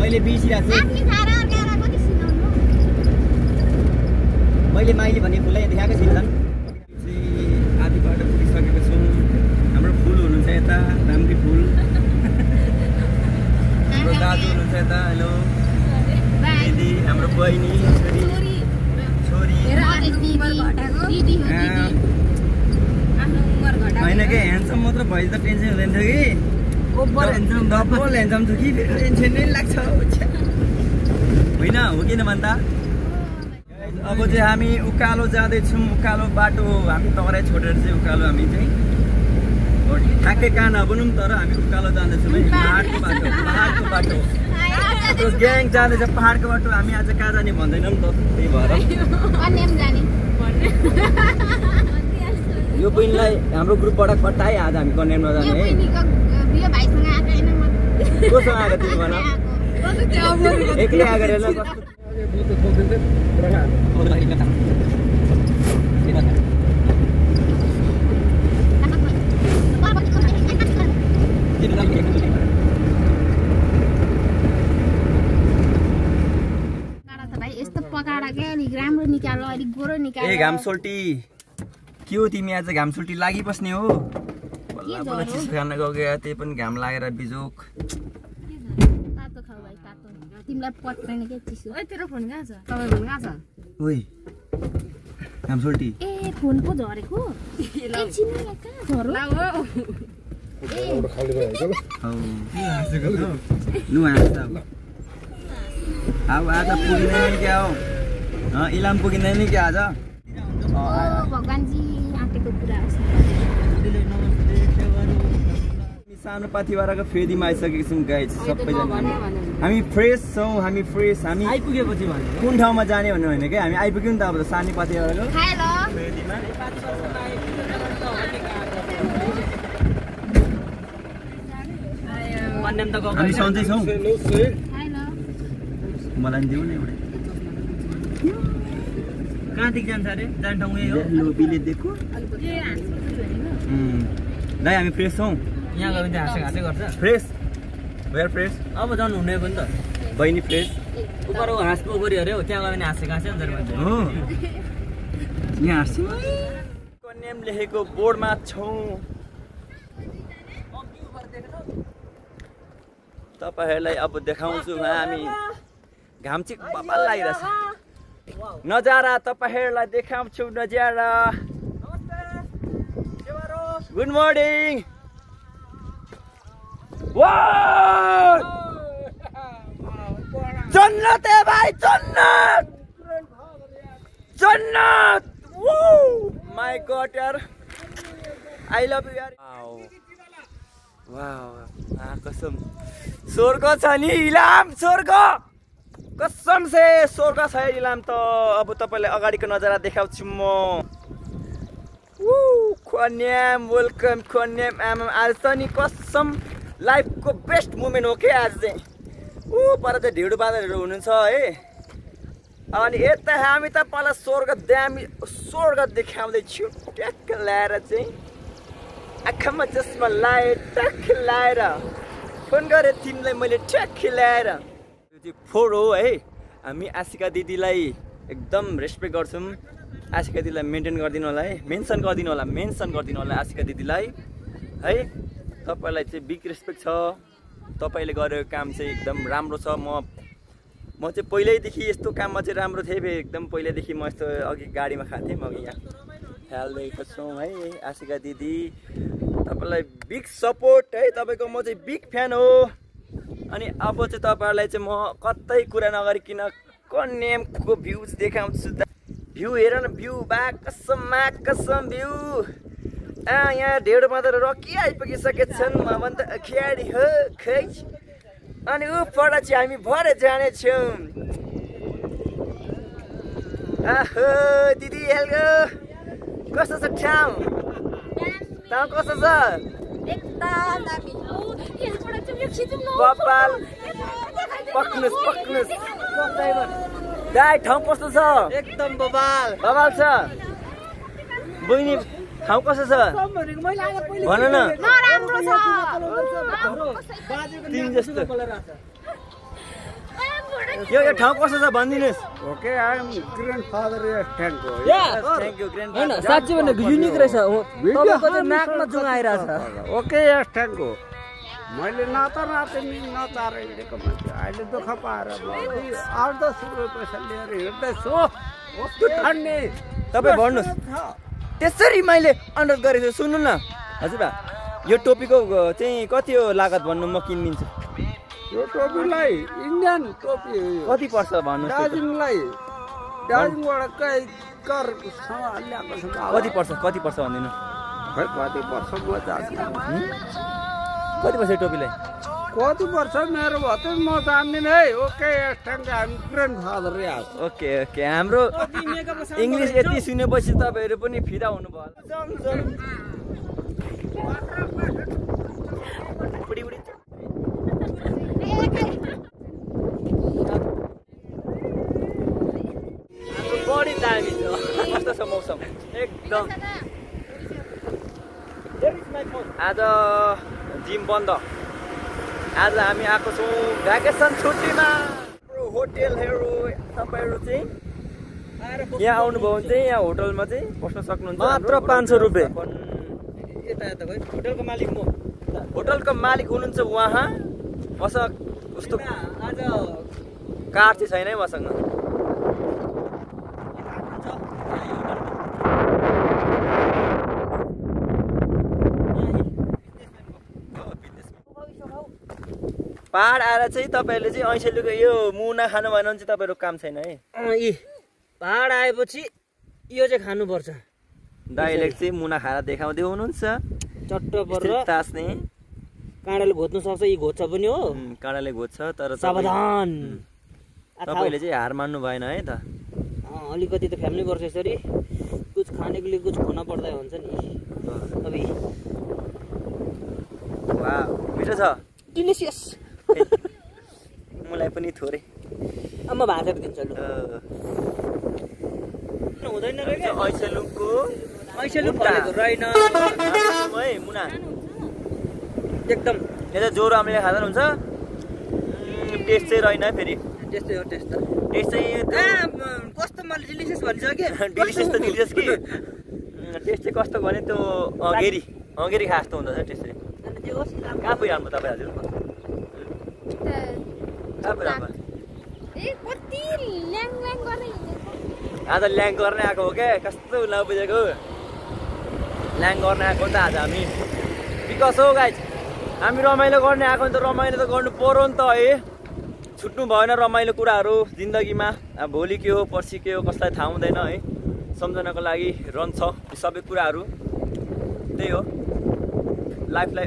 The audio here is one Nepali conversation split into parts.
मैले बिर्सिरहेको छु मैले माइली भन्ने फुललाई देखाएको छैन झन् आधी बाटो पुगिसकेको छौँ हाम्रो फुल हुनुहुन्छ यता राम्री फुल हाम्रो दाजु हुनुहुन्छ यता हेलो दिदी हाम्रो बहिनी छोरी होइन कि ह्यान्डसम मात्र भए त टेन्सन हुँदैन थियो कि डबल ह्यान्डसम थियो कि फेरि टेन्सन नै लाग्छ होइन हो किन भन्दा अब चाहिँ हामी उकालो जाँदैछौँ उकालो बाटो हामी तराई छोडेर चाहिँ उकालो हामी चाहिँ ठ्याक्कै कहाँ नबनौँ तर हामी उकालो जाँदैछौँ है पहाडको बाटो हाम्रो ग्याङ जाँदैछ पहाडको बाटो हामी आज कहाँ जाने भन्दैनौँ त त्यही भएर यो बहिनीलाई हाम्रो ग्रुपबाट कटाइ आज हामी कन्याममा जाने है कोसँग आएको तिमी भन एक्लै आएको हेर्न ए घामसोल्टी के हो तिमी आज घामसोल्टी लागिबस्ने हो बल्ल बल्ल चिसो खान गयो त्यही पनि घाम लागेर बिजोक तिमीलाई पत्दैन के चिसो ओइ तेरो फोन कहाँ छ तपाईँ फोन कहाँ छ ओइ घामसोल्टी ए फोन पो झरेको एकछिन कहाँ झर्यो ला हो ए खाली भयो हौ के हाँसेको लु हाँस्छ अब आज पुगिँदैन क्या हो इलाम पुगिँदैन क्या आज भगवानजी आँटेको कुरा हो सानो पाथिवाराको फेदीमा आइसकेको छौँ गाइज सबैजना हामी फ्रेस छौँ हामी आइपुगेपछि कुन ठाउँमा जाने भन्नु होइन क्या हामी आइपुग्यौँ नि त अब सानो पाथिवाराको फेदीमा हामी सन्चै छौँ मलाई देऊ न एउटा कहाँदेखि जान्छ अरे जाने ठाउँ यही हो लोबीले दिएको दाइ हामी फ्रेस छौँ यहाँ गयो भने हाँसे गर्छ फ्रेस वेयर फ्रेस अब जानु हुने पनि त बहिनी फ्रेस उपर हाँस पोखरी अरे हो त्यहाँ गयो भने हाँसे हाँसे हुन्छ मान्छे हो यहाँ हाँस्छौँ कन्याम लेखेको बोर्डमा छौँ तपाईँहरूलाई अब देखाउँछु हामी घाम चाहिँ बबाल लागिरहेछ नजारा तपाईँहरूलाई देखाउँछु नजारा गुड मर्निङ जन्नत है भाई जन्नत जन्नत माय गॉड यार आई लभ यू यार वाव कसम स्वर्ग छ नि इलाम स्वर्ग कसम से स्वर्ग छ इलाम त अब तपाईलाई अगाडिको नजारा देखाउँछु म कन्याम वेलकम कन्याम आज त नि कसम लाइफको बेस्ट मोमेन्ट हो के आज चाहिँ पर चाहिँ ढिँडो बाँदरहरू हुनुहुन्छ है अनि यता हामी त पहिला स्वर्ग देखाउँदैछु ट्याक्क ल्याएर चाहिँ आँखामा चस्मा लाए ट्याक्क ल्याएर फोन गरेँ तिमीलाई मैले ट्याक्क ल्याएर त्यो चाहिँ फोर हो है हामी आशिका दिदीलाई एकदम रेस्पेक्ट गर्छौँ आशिका दिदीलाई मेन्टेन गरिदिनु होला है मेन्सन गरिदिनु होला आशिका दिदीलाई है तपाईलाई चाहिँ बिग रेस्पेक्ट छ तपाईले गरेको काम चाहिँ एकदम राम्रो छ म चाहिँ पहिल्यैदेखि यस्तो काममा चाहिँ राम्रो थिएँ एकदम पहिल्यैदेखि म यस्तो अघि गाडीमा खाथेँ म यहाँ ख्यालदेखि छौँ है आशिका दिदी तपाईलाई बिग सपोर्ट है तपाईको म चाहिँ बिग फ्यान हो अनि अब चाहिँ तपाईहरुलाई चाहिँ म कतै कुरा नगरिकिन कन्यामको भ्यूज देखाउँछु भ्यू हेर न भ्यू बा कसम भ्यू यहाँ ढेँडो बाँदर रकी आइपुगिसकेछन् म भन्छ खेडी हो खै अनि उबाट चाहिँ हामी भरे जानेछौँ आहो दिदी हेलो कस्तो छ ठाउँ कस्तो छ एकदम दामी यसबाट चाहिँ यो खिचौँ न बबाल पक्नुस् दाइ ठाउँ कस्तो छ एकदम बबाल छ बहिनी ठाउँ कस्तो छ भन न नराम्रो छ तिमी जस्तो यो ठाउँ कस्तो छ भनिदिनुहोस्। Okay I am grandfather thank you thank you होइन साँच्चै भनेको युनिक रहेछ तपाईँको चाहिँ नाकमा जुङ आइरहेछ। ओके यस थ्याङ्क यू मैले नाता नातिनी नचार हिँडेको मान्छे अहिले दुःख पाएर 8-10 रुपियाँ पैसा लिएर हिँड्दैछु कस्तो ठान्ने तपाईँ भन्नुहोस्। त्यसरी मैले अनुरोध गरेको छु सुन्नु न हजुरबा यो टोपीको चाहिँ कति हो लागत भन्नु म किनिदिन्छु। यो टोपीलाई इन्डियन टोपी कति पर्छ भन्नुहोस्। दार्जिलिङलाई दार्जिलिङबाट करसम्म ल्याएको छु। कति पर्छ भनिदिनु। खै कति पर्छ म जान्दिनँ। कति पर्छ यो टोपीलाई? कति पर्छ मेरो भयो त म जान्दिनँ है। ओके थ्याङ्क यू हामी ग्रान्डफादर यार। ओके ओके हाम्रो इङ्ग्लिस यति सुनेपछि तपाईँहरू पनि फिदा हुनुभयो। बढी दामी छ। कस्तो छ मौसम एकदम। आज जिम बन्द। आज हामी आएको छौँ भ्याकेसन छुट्टीमा। होटेलहरू तपाईँहरू चाहिँ यहाँ आउनुभयो भने चाहिँ यहाँ होटलमा चाहिँ बस्न सक्नुहुन्छ। मात्र 500 रुपियाँ। होटलको मालिक म। होटलको मालिक हुनुहुन्छ उहाँ। मसँग कस्तो आज कार चाहिँ छैन है मसँग। पहाड आएर चाहिँ तपाईँहरूले चाहिँ ऐसेलुको यो मुना खानु भएन भने चाहिँ तपाईँहरूको काम छैन है। यी पहाड आएपछि यो चाहिँ खानुपर्छ। दाइले चाहिँ मुना खाएर देखाउँदै हुनुहुन्छ। चट्ट परेर तास्ने काँडाले घोच्न सक्छ। यी घोच्छ पनि हो। काँडाले घोच्छ तर सावधान। तपाईँले चाहिँ हार मान्नु भएन है त। अलिकति त फ्यामिली पर्छ यसरी कुछ खानेको लिए कुछ खोना पर्दा हुन्छ नि। अबि वाह मिठो छ। डिलिसियस। मलाई पनि थोरै अब म भाजर दिन्छु लु। हुँदैन रे के ऐसेलुको ऐसेलुक भनेको रहेन है मुना एकदम। यो त जोरो हामीले खाँदा हुन्छ। टेस्ट चाहिँ रहेन है फेरि। त्यस्तै हो टेस्ट त। टेस्ट चाहिँ कस्तो मैले डिलिसियस भन्छ के डिलिसियस त डिलिसियस कि टेस्ट चाहिँ कस्तो भने त्यो अँगेरी खा जस्तो हुँदो रहेछ टेस्ट चाहिँ। कहाँ पुगिहाल्नु तपाईँ हजुर? कहाँ पुगिहाल्नु? आज ल्याङ गर्ने आएको हो क्या। कस्तो नबुझेको ल्याङ गर्ने आएको नि त आज हामी। बिकज हो गाइज हामी रमाइलो गर्ने आएको नि त रमाइलो त गर्नु पर्यो नि त है। छुट्नु भएन रमाइलो कुराहरू जिन्दगीमा। अब भोलि के हो पर्सि के हो कसलाई थाहा हुँदैन है। सम्झनाको लागि रहन्छ सबै कुराहरू। त्यही हो लाइफलाई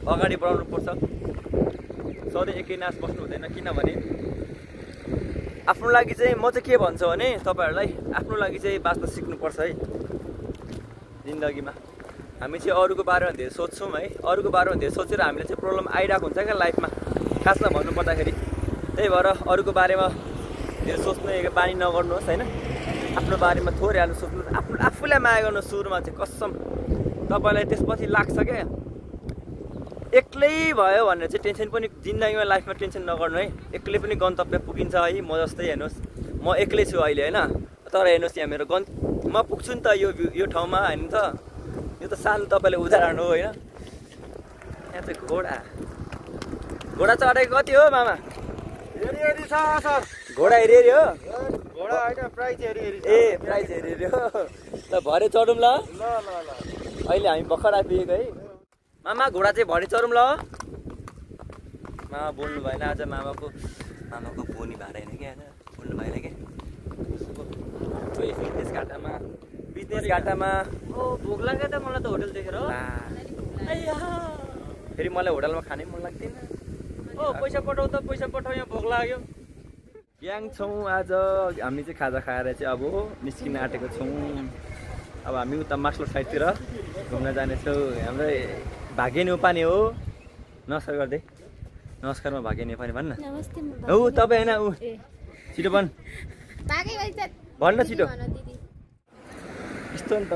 अगाडि बढाउनु पर्छ। सधैँ एकै नाच बस्नु हुँदैन। किनभने आफ्नो लागि चाहिँ म चाहिँ के भन्छु भने तपाईँहरूलाई आफ्नो लागि चाहिँ बाँच्न सिक्नुपर्छ है जिन्दगीमा। हामी चाहिँ अरूको बारेमा धेरै सोध्छौँ है। अरूको बारेमा धेरै सोचेर हामीले चाहिँ प्रब्लम आइरहेको हुन्छ क्या लाइफमा खासमा भन्नुपर्दाखेरि। त्यही भएर अरूको बारेमा धेरै सोच्ने बानी नगर्नुहोस् होइन। आफ्नो बारेमा थोरै हाल्नु सोच्नु। आफूलाई माया गर्नु सुरुमा चाहिँ कसम तपाईँलाई त्यसपछि लाग्छ क्या एक्लै भयो भनेर चाहिँ टेन्सन पनि जिन्दगीमा लाइफमा टेन्सन नगर्नु है। एक्लै पनि गन्तव्य पुगिन्छ है। म जस्तै हेर्नुहोस् म एक्लै छु अहिले होइन। तर हेर्नुहोस् यहाँ मेरो म पुग्छु नि त यो ठाउँमा होइन त। यो त सानो तपाईँले उदाहरण हो होइन। यहाँ चाहिँ घोडा चढेको कति हो मामा? हेरी छ सर। घोडा हेरी हो? घोडा होइन प्राइस हेरी ए प्राइस हेरी हो त। भरे चढौँ ल। अहिले हामी भर्खर आइपुगेको है। मामा घोडा चाहिँ भरे चढौँ ल। मामा बोल्नु भएन आज। मामाको बोनी भएन क्या होइन। बोल्नु भएन क्या बिजनेस घाटामा। भोक लाग्यो त मलाई त होटल देखेर हो। फेरि मलाई होटलमा खानै मन लाग्दैन। पैसा पठाउ त पैसा पठाउ। यहाँ भोक लाग्यो। ग्याङ छौँ आज हामी चाहिँ खाजा खाएर चाहिँ अब निस्किन आँटेको छौँ। अब हामी उता मास्लो साइडतिर घुम्न जानेछौँ। हाम्रो भाग्य नेपाली हो। नमस्कार गर्दै। नमस्कारमा भाग्य नेपाली भन्न। हो तपाईँ होइन ऊ छिटो भन्न छिटो। यस्तो नि त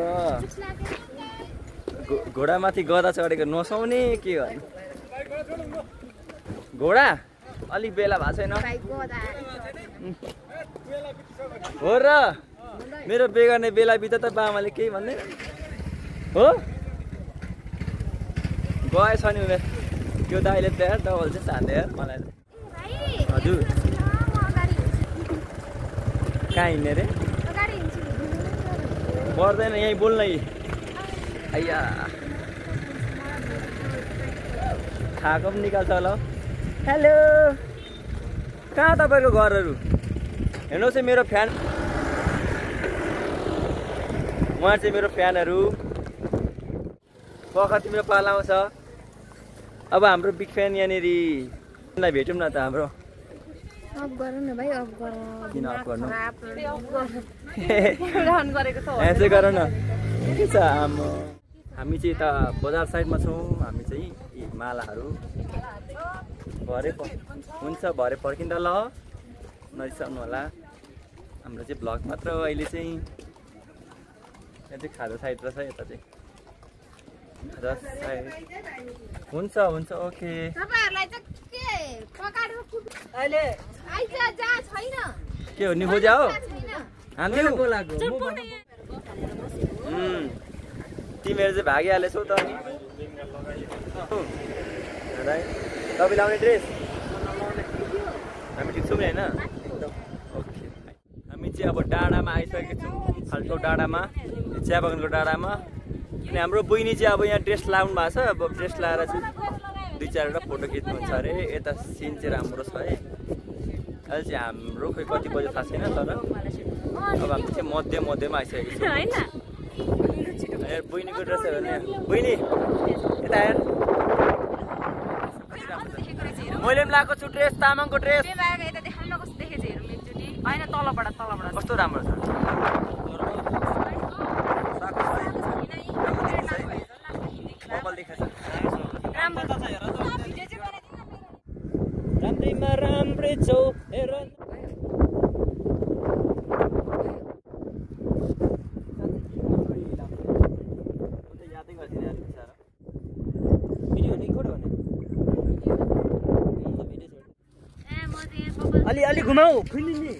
घोडामाथि गदा चढेको नसुहाउने के गर्नु। घोडा अलिक बेला भएको छैन भाइको दा हो र मेरो बे गर्ने बेला बित्दा त बामाले केही भन्दैन हो गएछ नि उनीहरू त्यो दाइले त यार डबल चाहिँ सान्दै यार मलाई हजुर कहाँ हिँड्ने रे पर्दैन यहीँ बोल्न आइया खाएको पनि निकाल्छ होला हेलो कहाँ तपाईँको घरहरू हेर्नुहोस् है मेरो फ्यान उहाँ चाहिँ मेरो फ्यानहरू पख तिम्रो पाला आउँछ अब हाम्रो बिग फ्यान यहाँनिर भेटौँ न त हाम्रो अफ गरौँ न भाइ अफ गरौँ किन अफ गर्नु गरेको छ यहाँ गर न के छ हामी चाहिँ यता बजार साइडमा छौँ हामी चाहिँ मालाहरू भरे हुन्छ भरे पर्खिँदा ल नरिसाउनु होला हाम्रो चाहिँ भ्लग मात्र हो अहिले चाहिँ यहाँ चाहिँ खाजा साइड रहेछ यता चाहिँ खाजा साइड हुन्छ हुन्छ ओके तपाईहरुलाई चाहिँ के पकाएर अहिले आइज जा छैन के हो नि खोज्या हो छैन हान्दिउ तिमीहरू चाहिँ भागिहालेछौ त अनि तपाईँ लाउने ड्रेस हामी ठिक छौँ नि होइन ओके हामी चाहिँ अब डाँडामा आइसकेको छौँ फाल्टो डाँडामा चिया बगानको डाँडामा अनि हाम्रो बहिनी चाहिँ अब यहाँ ड्रेस लाउनु भएको छ अब ड्रेस लाएर चाहिँ 2-4वटा फोटो खिच्नुहुन्छ अरे यता सिन चाहिँ राम्रो छ है अहिले चाहिँ हाम्रो खोइ कति बजे थाहा छैन तर अब हामी चाहिँ मध्यमा आइसकेको छौँ बहिनीको ड्रेसहरू नि बहिनी यता हेर मैले पनि लगाएको छु ड्रेस तामाङको ड्रेस कस्तो राम्रो छ राम्रैमा राम्रै छौ हेर अलि घुमाऊ खुल्ली नि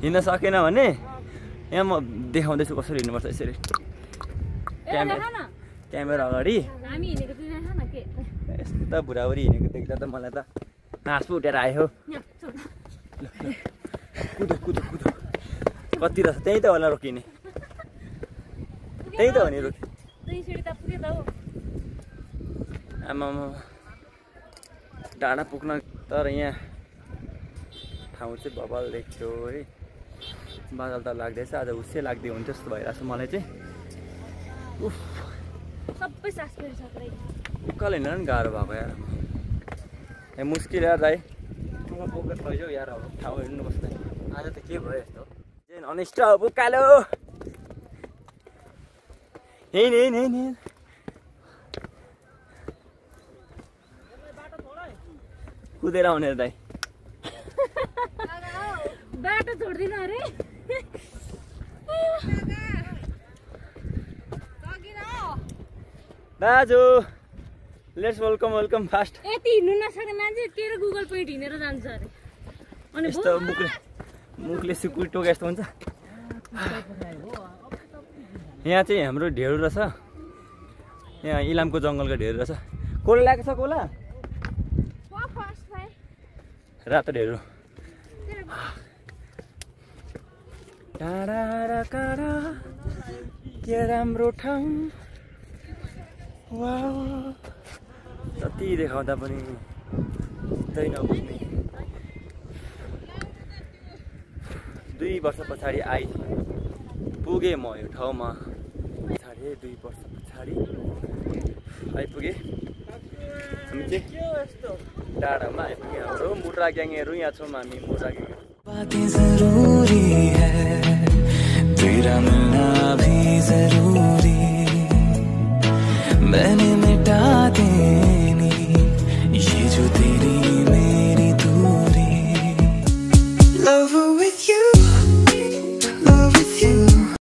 हिँड्न सकेन भने यहाँ म देखाउँदैछु कसरी हिँड्नुपर्छ यसरी क्यामेरा अगाडि यस्तो बुढाबुढी हिँडेको देख्दा त मलाई त हाँस उठेर आयो कुदो कुदो कुदो कति रहेछ त्यही त होला रोकिने त्यही त हो नि रोकि आमा डाँडा पुग्न तर यहाँ ठाउँ चाहिँ बबाल देख्छु है बादल त लाग्दैछ आज उसै लाग्दै हुन्छ जस्तो भइरहेको छ मलाई चाहिँ उफ सबै सास फेरि सक्रै उकालो हिँड्न पनि गाह्रो भएको यार यहाँ मुस्किल यार दाइ मलाई बोकेर लैजाऊ यार अब ठाउँ हिँड्नु बस्दै आज त के भयो यस्तो अनिष्ट उकालो हिँड कुदेर आउने दाइ बाटो छोड्दिनु अरे दाजु लेट्स वेलकम फास्ट यति हिँड्नु नसक्ने मान्छे तेरो गुगल पोइन्ट हिँडेर जान्छ अरे अनि यस्तो मुखले सिकुरी टोके जस्तो हुन्छ यहाँ चाहिँ हाम्रो ढेँडो रहेछ यहाँ इलामको जङ्गलको ढेँडो रहेछ कोला ल्याएको छ कोला रातो ढेँडो टाढा काँडा के राम्रो ठाउँ वाह जति देखाउँदा पनि त्यही नबुझ्ने 2 वर्ष पछाडि पुगेँ म यो ठाउँमा पछाडि 2 वर्ष पछाडि आइपुगेँ हामी चाहिँ डाँडामा आइपुग्यौँ हाम्रो मुर्रा ग्याङहरू यहाँ छौँ हामी मुर्रा ग्याङ बातें जरूरी है, तेरा मिलना भी जरूरी, मैंने